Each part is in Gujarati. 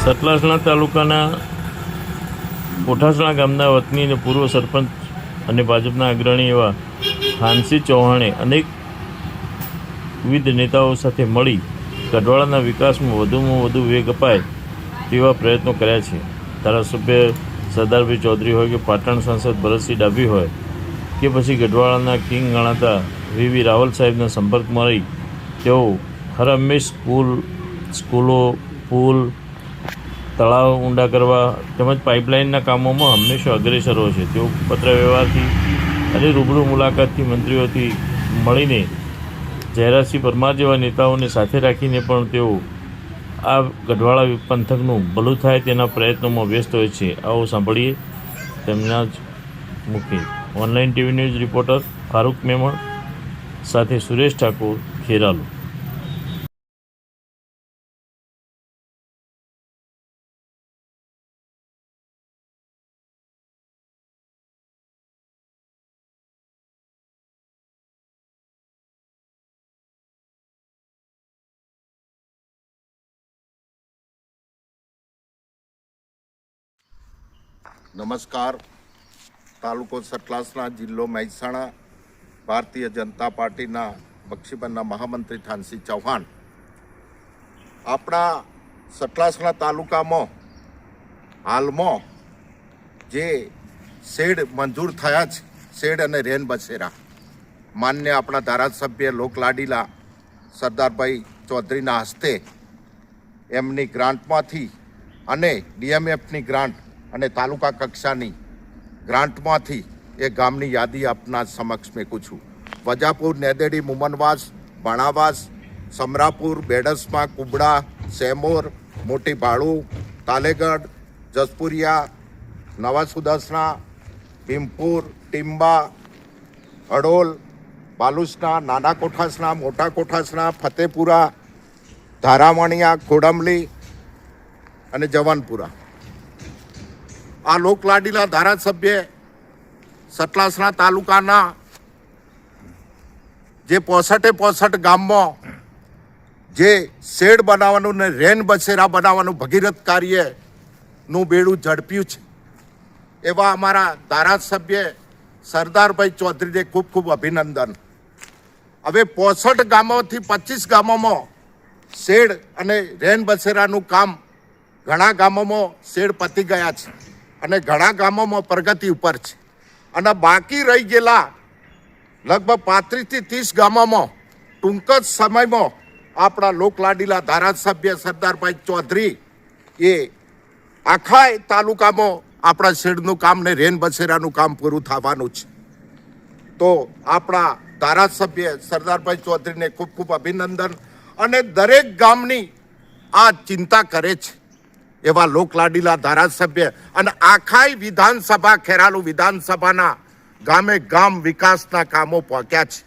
સતલાસણા તાલુકાના કોઠાસણા ગામના વતની અને પૂર્વ સરપંચ અને ભાજપના અગ્રણી એવા હાંસી ચૌહાણે અનેક વિવિધ નેતાઓ સાથે મળી ગઢવાડાના વિકાસમાં વધુમાં વધુ વેગ અપાય તેવા પ્રયત્નો કર્યા છે. ધારાસભ્ય સરદારભાઈ ચૌધરી હોય કે પાટણ સાંસદ ભરતસિંહ ડાભી હોય કે પછી ગઢવાડાના કિંગ ગણાતા વી રાવલ સાહેબના સંપર્કમાં રહી તેઓ હર હંમેશ સ્કૂલો, પુલ, તળાવ ઊંડા કરવા તેમજ પાઇપલાઇનના કામોમાં હંમેશા અગ્રેસર હોય છે. તેઓ પત્ર વ્યવહારથી અને રૂબરૂ મુલાકાતથી મંત્રીઓથી મળીને જયરાજસિંહ પરમાર જેવા નેતાઓને સાથે રાખીને પણ તેઓ આ ગઢવાડા પંથકનું ભલું થાય તેના પ્રયત્નોમાં વ્યસ્ત હોય છે. આવો સાંભળીએ તેમના જ મુખે. Online TV news reporter Farooq Memon સાથે સુરેશ ઠાકોર, ખેરાલુ. નમસ્કાર. તાલુકો સતલાસણા, જિલ્લો મહેસાણા, ભારતીય જનતા પાર્ટીના બક્ષીબંધના મહામંત્રી થાનસિંહ ચૌહાણ. આપણા સતલાસણા તાલુકામાં હાલમાં જે શેડ મંજૂર થયા છે, શેડ અને રેન બસેરા, માન્ય આપણા ધારાસભ્ય લોકલાડીલા સરદારભાઈ ચૌધરીના હસ્તે એમની ગ્રાન્ટમાંથી અને ડીએમએફની ગ્રાન્ટ અને તાલુકા કક્ષાની ગ્રાન્ટમાંથી એ ગામની યાદી આપના સમક્ષ મેકું છું. વજાપુર, નેદેડી, મુમનવાસ, ભાણાવાસ, સમરાપુર, બેડસમા, કુબડા, સેમોર, મોટી ભાડુ, તાલેગઢ, જસપુરિયા, નવા સુદસણા, ભીમપુર, ટીમ્બા, હડોલ, બાલુસણા, નાના કોઠાસણા, મોટા કોઠાસણા, ફતેપુરા, ધારામણિયા, ખોડમલી અને જવાનપુરા. આ લોકલાડીલા ધારાસભ્ય સતલાસણા તાલુકાના જે 65 ગામમાં જે શેડ બનાવવાનું ને રેન બસેરા બનાવવાનું ભગીરથ કાર્યનું બેડું ઝડપ્યું છે એવા અમારા ધારાસભ્ય સરદારભાઈ ચૌધરીને ખૂબ ખૂબ અભિનંદન. હવે 65 ગામોથી 25 ગામોમાં શેડ અને રેન બસેરાનું કામ, ઘણા ગામોમાં શેડ પતી ગયા છે અને ઘણા ગામોમાં પ્રગતિ ઉપર છે અને બાકી રહી ગયેલા લગભગ 35 થી 30 ગામોમાં ટૂંક જ સમયમાં આપણા લોકલાડીલા ધારાસભ્ય સરદારભાઈ ચૌધરી એ આખા તાલુકામાં આપણા શેડનું કામ ને રેન બસેરાનું કામ પૂરું થવાનું છે. તો આપણા ધારાસભ્ય સરદારભાઈ ચૌધરીને ખૂબ ખૂબ અભિનંદન. અને દરેક ગામની આ ચિંતા કરે છે એવા લોકલાડીલા ધારાસભ્ય અને આખાય વિધાનસભા, ખેરાલુ વિધાનસભાના ગામે ગામ વિકાસના કામો પહોંચ્યા છે.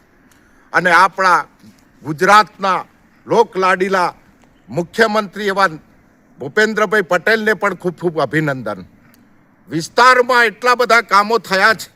અને આપણા ગુજરાતના લોકલાડીલા મુખ્યમંત્રી એવા ભૂપેન્દ્રભાઈ પટેલને પણ ખૂબ ખૂબ અભિનંદન. વિસ્તારમાં એટલા બધા કામો થયા છે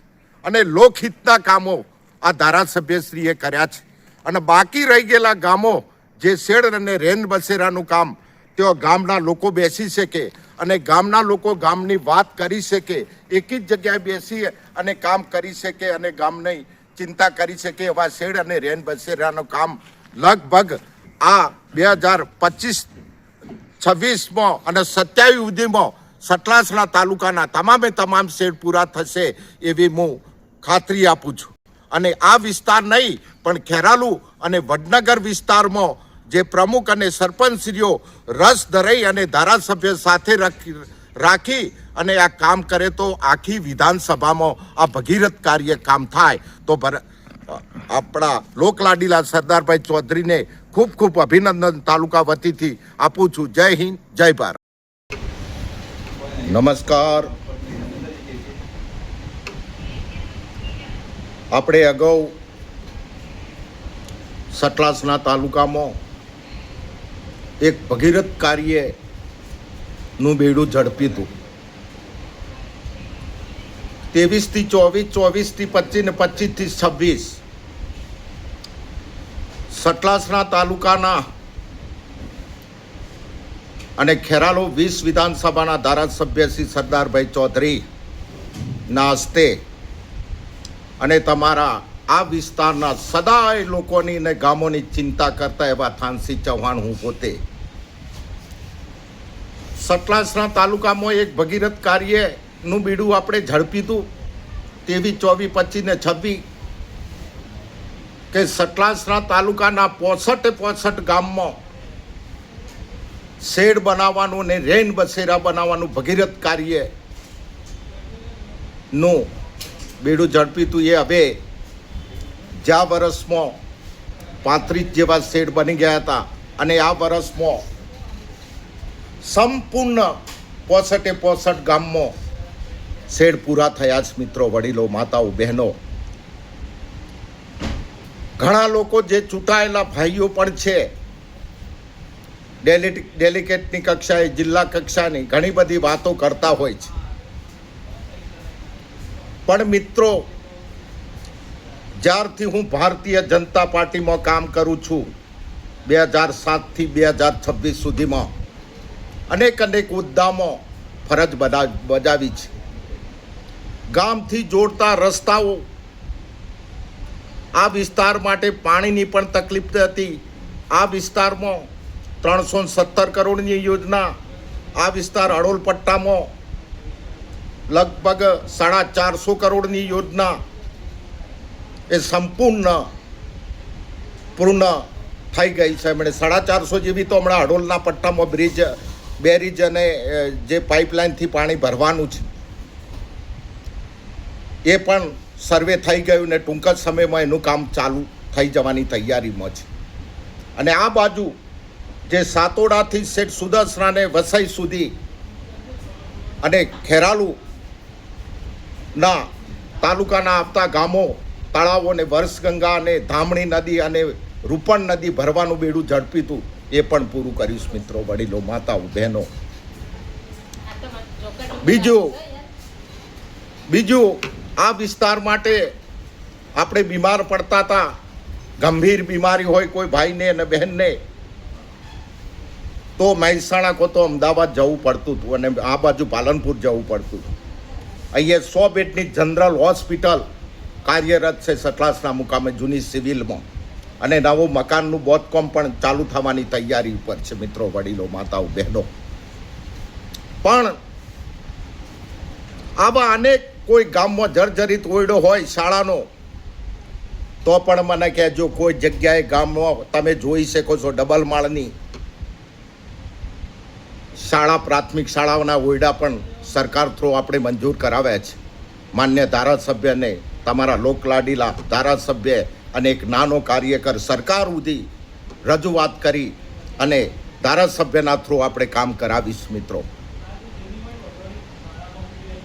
અને લોકહિતના કામો આ ધારાસભ્યશ્રીએ કર્યા છે. અને બાકી રહી ગયેલા ગામો જે શેડ અને રેન બસેરાનું કામ, તેઓ ગામના લોકો બેસી શકે અને ગામના લોકો ગામની વાત કરી શકે, એક જ જગ્યાએ બેસી અને કામ કરી શકે અને ગામની ચિંતા કરી શકે એવા શેડ અને રેન બસેરાનું કામ લગભગ આ 2025-26માં અને 27 સુધીમાં સતલાસણા તાલુકાના તમામ શેડ પૂરા થશે એવી હું ખાતરી આપું છું. અને આ વિસ્તાર નહીં પણ ખેરાલુ અને વડનગર વિસ્તારમાં જે પ્રમુખ અને સરપંચશ્રીઓ રસ ધરાઈ અને ધારાસભ્ય સાથે રાખી અને આ કામ કરે તો આખી વિધાનસભામાં આ ભગીરથ કાર્ય કામ થાય. તો આપણા લોકલાડીલા સરદારભાઈ ચૌધરીને ખૂબ ખૂબ અભિનંદન તાલુકા વતીથી આપું છું. જય હિન્દ, જય ભારત. નમસ્કાર. આપણે અગાઉ સતલાસણા તાલુકામાં એક ભગીરથ કાર્યનું બેડું ઝડપ્યું હતું. 23 થી 24, 24 થી 25 ને 25 થી 26 સતલાસણા તાલુકાના અને ખેરાલુ 20 વિધાનસભાના ધારાસભ્ય શ્રી સરદારભાઈ ચૌધરીના હસ્તે અને તમારા આ વિસ્તારના સદાય લોકોની અને ગામોની ચિંતા કરતા એવા થાનસી ચૌહાણ હું પોતે સતલાસણા તાલુકામાં એક ભગીરથ કાર્યનું બીડું આપણે ઝડપીતું 23, 24, 25 ને 26 કે સતલાસણા તાલુકાના 65 ગામમાં શેડ બનાવવાનું ને રેન બસેરા બનાવવાનું ભગીરથ કાર્યનું બીડું ઝડપીતું. એ હવે જ્યાં વર્ષમાં 35 જેવા શેડ બની ગયા હતા અને આ વર્ષમાં સંપૂર્ણ 65 ગામમાં શેડ પૂરા થયા છે. મિત્રો, વડીલો, માતાઓ, બહેનો, ઘણા લોકો જે ચૂંટાયેલા ભાઈઓ પણ છે, ડેલિગેટની કક્ષાએ, જિલ્લા કક્ષાની ઘણી બધી વાતો કરતા હોય છે. પણ મિત્રો, જ્યારથી હું ભારતીય જનતા પાર્ટીમાં કામ કરું છું 2007 થી 2026 સુધીમાં અનેક હોદ્દામાં ફરજ બજાવી છે. ગામથી જોડતા રસ્તાઓ, આ વિસ્તાર માટે પાણીની પણ તકલીફ હતી. આ વિસ્તારમાં 317 કરોડની યોજના, આ વિસ્તાર હળોલ પટ્ટામાં લગભગ 450 કરોડની યોજના એ સંપૂર્ણ પૂર્ણ થઈ ગઈ છે. એમણે 450 જેવી તો હમણાં હળોલના પટ્ટામાં બેરીજ અને જે પાઇપલાઇનથી પાણી ભરવાનું છે એ પણ સર્વે થઈ ગયું ને ટૂંક જ સમયમાં એનું કામ ચાલુ થઈ જવાની તૈયારીમાં છે. અને આ બાજુ જે સાતોડાથી શેઠ સુદર્શના ને વસઈ સુધી અને ખેરાલુના તાલુકાના આવતા ગામો, તળાવો ને વર્ષગંગા અને ધામણી નદી અને રૂપણ નદી ભરવાનું બેડું ઝડપીતું એ પણ પૂરું કર્યું. મિત્રો, વડીલો, માતાઓ, બહેનો, બીજું આ વિસ્તાર માટે આપણે બીમાર પડતા હતા, ગંભીર બીમારી હોય કોઈ ભાઈને અને બહેનને, તો મહેસાણા કો તો અમદાવાદ જવું પડતું હતું અને આ બાજુ પાલનપુર જવું પડતું હતું. અહીંયા 100 બેડની જનરલ હોસ્પિટલ કાર્યરત છે સતલાસના મુકામે જૂની સિવિલમાં, અને નવું મકાનનું બાંધકામ પણ ચાલુ થવાની તૈયારી ઉપર છે. મિત્રો, વડીલો, માતાઓ, બહેનો, પણ આવા અનેક કોઈ ગામમાં જર્જરિત ઓરડો હોય શાળાનો, તો પણ મને કહેજો. કોઈ જગ્યાએ ગામમાં તમે જોઈ શકો છો ડબલ માળની શાળા, પ્રાથમિક શાળાઓના ઓરડા પણ સરકાર થ્રુ આપણે મંજૂર કરાવ્યા છે. માન્ય ધારાસભ્યને, તમારા લોકલાડીલા ધારાસભ્ય અને એક નાનો કાર્યકર સરકાર સુધી રજૂઆત કરી અને ધારાસભ્યના થ્રુ આપણે કામ કરાવીશું. મિત્રો,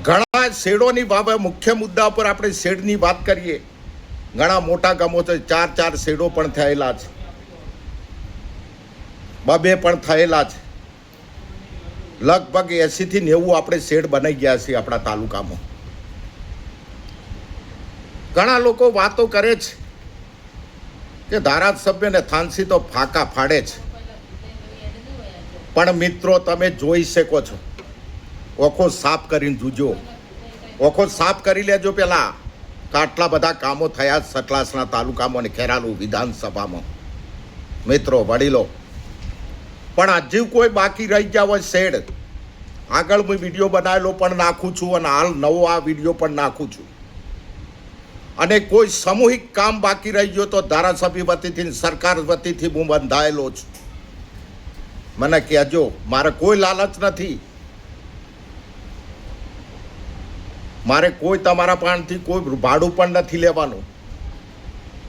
ઘણા શેડોની બાબત, મુખ્ય મુદ્દા પર આપણે શેડની વાત કરીએ. ઘણા મોટા ગામો છે, 4 શેડો પણ થયેલા છે, 2 પણ થયેલા છે. લગભગ 80 થી 90 આપણે શેડ બનાવી ગયા છીએ આપણા તાલુકામાં. ઘણા લોકો વાતો કરે છે કે ધારાસભ્યને થાનસી તો ફાંકા ફાડે છે, પણ મિત્રો, તમે જોઈ શકો છો, ઓખો સાફ કરીને જુજો, ઓખો સાફ કરી લેજો પહેલાં. આટલા બધા કામો થયા સતલાસના તાલુકામાં અને ખેરાલુ વિધાનસભામાં. મિત્રો, વડીલો, પણ હજી કોઈ બાકી રહી ગયા હોય શેડ, આગળ હું વિડીયો બનાવેલો પણ નાખું છું અને હાલ નવો આ વિડીયો પણ નાખું છું. અને કોઈ સામૂહિક કામ બાકી રહી ગયો તો ધારાસભ્ય વતીથી, સરકાર વતીથી હું બંધાયેલો છું. મને કહેજો, મારે કોઈ લાલચ નથી, મારે કોઈ તમારા પાસેથી કોઈ ભાડું પણ નથી લેવાનું,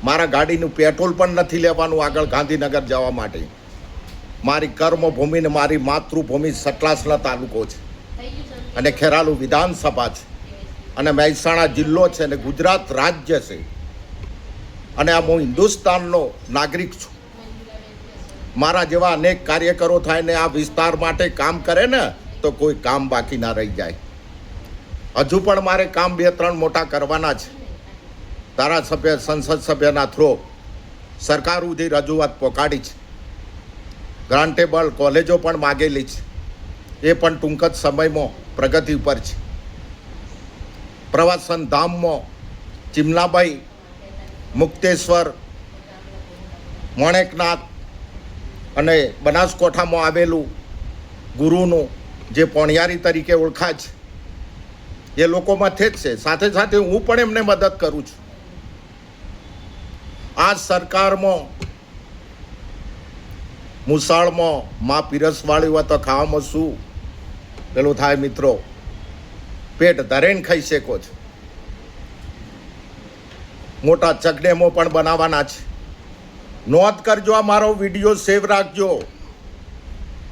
મારા ગાડીનું પેટ્રોલ પણ નથી લેવાનું આગળ ગાંધીનગર જવા માટે. મારી કર્મભૂમિ ને મારી માતૃભૂમિ સતલાસણા તાલુકો છે અને ખેરાલુ વિધાનસભા છે અને મહેસાણા જિલ્લો છે અને ગુજરાત રાજ્ય છે, અને આ હું હિન્દુસ્તાનનો નાગરિક છું. મારા જેવા અનેક કાર્યકરો થાય ને આ વિસ્તાર માટે કામ કરે ને તો કોઈ કામ બાકી ના રહી જાય. હજુ પણ મારે કામ 2-3 મોટા કરવાના છે. ધારાસભ્ય, સંસદ સભ્યના થ્રો સરકાર સુધી રજૂઆત પહોંચાડી છે. ગ્રાન્ટેબલ કોલેજો પણ માગેલી છે. એ પણ ટૂંક જ સમયમાં પ્રગતિ ઉપર છે. પ્રવાસન ધામમાં ચિમલાભાઈ, મુક્તેશ્વર, મોણેકનાથ અને બનાસકાંઠામાં આવેલું ગુરુનું જે પોણિયારી તરીકે ઓળખાય છે એ લોકોમાંથી જ છે. સાથે સાથે હું પણ એમને મદદ કરું છું. આ સરકારમાં મુસાળમાં માં પીરસવાળી હોય તો ખાવામાં શું પેલું થાય મિત્રો, પેટ ધરેને ખાઈ શકો છો. મોટા ચકડેમો પણ બનાવવાના છે. નોંધ કરજો, આ મારો વિડીયો સેવ રાખજો.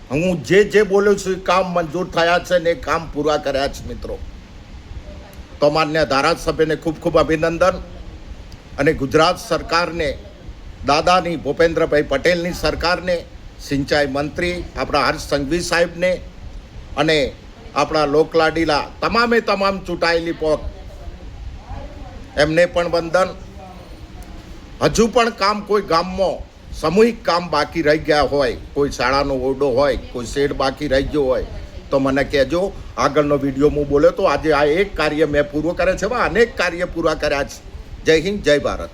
હું જે બોલ્યો છું એ કામ મંજૂર થયા છે ને એ કામ પૂરા કર્યા છે મિત્રો. તો માન્ય ધારાસભ્યને ખૂબ ખૂબ અભિનંદન અને ગુજરાત સરકારને, દાદાની ભૂપેન્દ્રભાઈ પટેલની સરકારને, સિંચાઈ મંત્રી આપણા હર્ષ સંઘવી સાહેબને અને આપણા લોકલાડીલા તમામે તમામ ચૂંટાયેલી પોક એમને પણ વંદન. હજુ પણ કામ કોઈ ગામમાં સામૂહિક કામ બાકી રહી ગયા હોય, કોઈ શાળાનો ઓરડો હોય, કોઈ શેડ બાકી રહી ગયો હોય તો મને કહેજો. આગળનો વિડીયો હું બોલ્યો તો આજે આ એક કાર્ય મેં પૂરો કરે છે, અનેક કાર્ય પૂરા કર્યા છે. જય હિન્દ, જય ભારત.